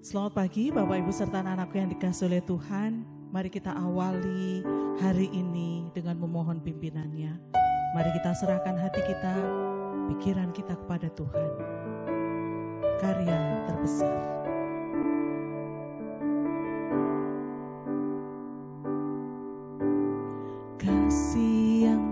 Selamat pagi Bapak Ibu serta anak-anakku yang dikasihi oleh Tuhan. Mari kita awali hari ini dengan memohon pimpinannya. Mari kita serahkan hati kita, pikiran kita kepada Tuhan. Karya terbesar. Kasih yang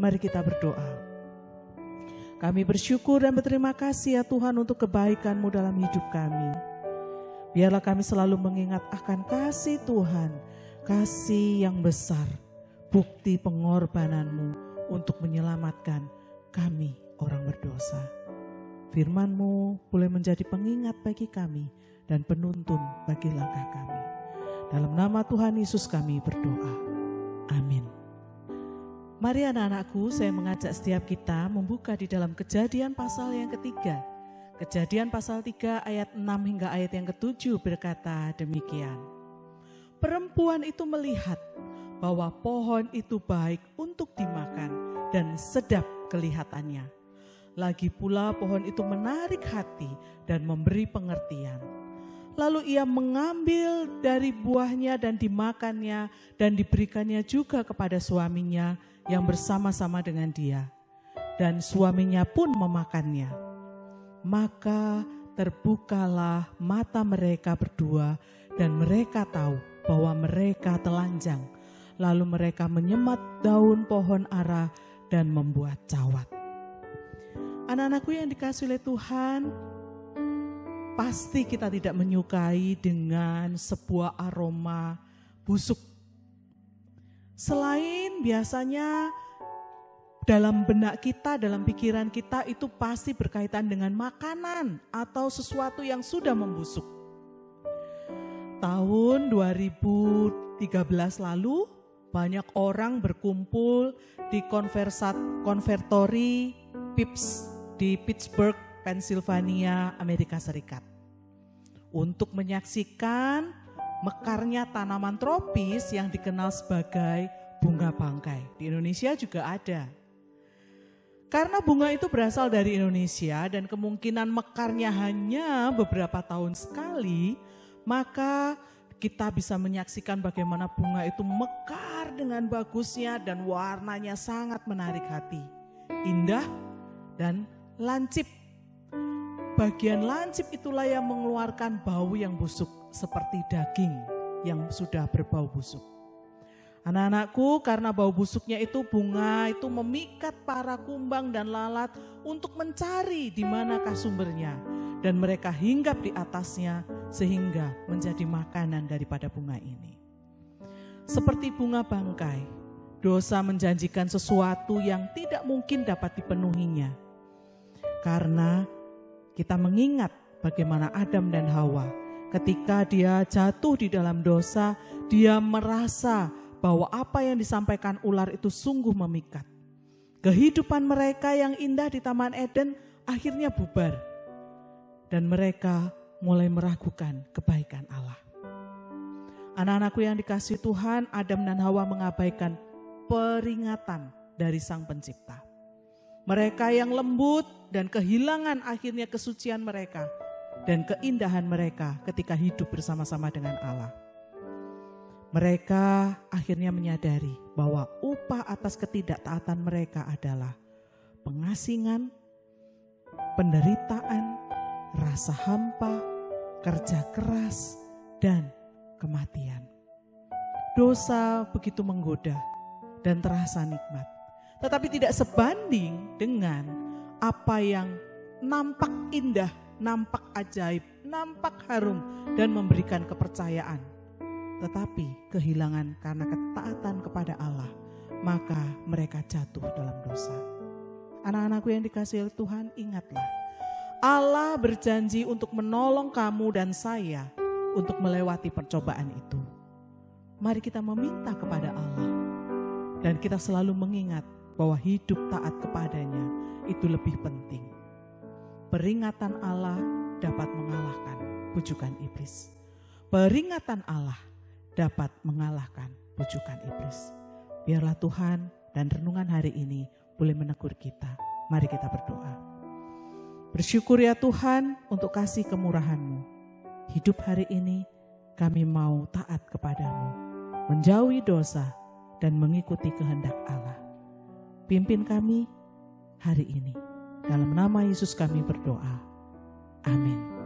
Mari kita berdoa. Kami bersyukur dan berterima kasih ya Tuhan untuk kebaikan-Mu dalam hidup kami. Biarlah kami selalu mengingat akan kasih Tuhan, kasih yang besar, bukti pengorbanan-Mu untuk menyelamatkan kami orang berdosa. Firman-Mu boleh menjadi pengingat bagi kami dan penuntun bagi langkah kami. Dalam nama Tuhan Yesus kami berdoa. Amin. Mari anak-anakku, saya mengajak setiap kita membuka di dalam Kejadian pasal yang ketiga. Kejadian pasal 3 ayat 6 hingga ayat yang ke-7 berkata demikian. Perempuan itu melihat bahwa pohon itu baik untuk dimakan dan sedap kelihatannya. Lagi pula pohon itu menarik hati dan memberi pengertian. Lalu ia mengambil dari buahnya dan dimakannya dan diberikannya juga kepada suaminya yang bersama-sama dengan dia. Dan suaminya pun memakannya. Maka terbukalah mata mereka berdua dan mereka tahu bahwa mereka telanjang. Lalu mereka menyemat daun pohon ara dan membuat cawat. Anak-anakku yang dikasihi oleh Tuhan, pasti kita tidak menyukai dengan sebuah aroma busuk. Selain biasanya dalam benak kita, dalam pikiran kita itu pasti berkaitan dengan makanan atau sesuatu yang sudah membusuk. Tahun 2013 lalu banyak orang berkumpul di konvertori Pips di Pittsburgh, Pennsylvania, Amerika Serikat. Untuk menyaksikan mekarnya tanaman tropis yang dikenal sebagai bunga bangkai. Di Indonesia juga ada. Karena bunga itu berasal dari Indonesia dan kemungkinan mekarnya hanya beberapa tahun sekali, maka kita bisa menyaksikan bagaimana bunga itu mekar dengan bagusnya dan warnanya sangat menarik hati. Indah dan lancip. Bagian lancip itulah yang mengeluarkan bau yang busuk seperti daging yang sudah berbau busuk. Anak-anakku, karena bau busuknya itu bunga itu memikat para kumbang dan lalat untuk mencari di manakah sumbernya. Dan mereka hinggap di atasnya sehingga menjadi makanan daripada bunga ini. Seperti bunga bangkai, dosa menjanjikan sesuatu yang tidak mungkin dapat dipenuhinya. Karena kita mengingat bagaimana Adam dan Hawa ketika dia jatuh di dalam dosa, dia merasa bahwa apa yang disampaikan ular itu sungguh memikat. Kehidupan mereka yang indah di Taman Eden akhirnya bubar. Dan mereka mulai meragukan kebaikan Allah. Anak-anakku yang dikasihi Tuhan, Adam dan Hawa mengabaikan peringatan dari Sang Pencipta. Mereka yang lembut dan kehilangan akhirnya kesucian mereka dan keindahan mereka ketika hidup bersama-sama dengan Allah. Mereka akhirnya menyadari bahwa upah atas ketidaktaatan mereka adalah pengasingan, penderitaan, rasa hampa, kerja keras, dan kematian. Dosa begitu menggoda dan terasa nikmat, tetapi tidak sebanding dengan apa yang nampak indah, nampak ajaib, nampak harum, dan memberikan kepercayaan. Tetapi kehilangan karena ketaatan kepada Allah, maka mereka jatuh dalam dosa. Anak-anakku yang dikasihi Tuhan, ingatlah, Allah berjanji untuk menolong kamu dan saya untuk melewati percobaan itu. Mari kita meminta kepada Allah dan kita selalu mengingat bahwa hidup taat kepadanya itu lebih penting. Peringatan Allah dapat mengalahkan bujukan iblis. Peringatan Allah dapat mengalahkan bujukan iblis. Biarlah Tuhan dan renungan hari ini boleh menegur kita. Mari kita berdoa. Bersyukur ya Tuhan untuk kasih kemurahan-Mu. Hidup hari ini kami mau taat kepadamu, menjauhi dosa dan mengikuti kehendak Allah. Pimpin kami hari ini. Dalam nama Yesus kami berdoa. Amin.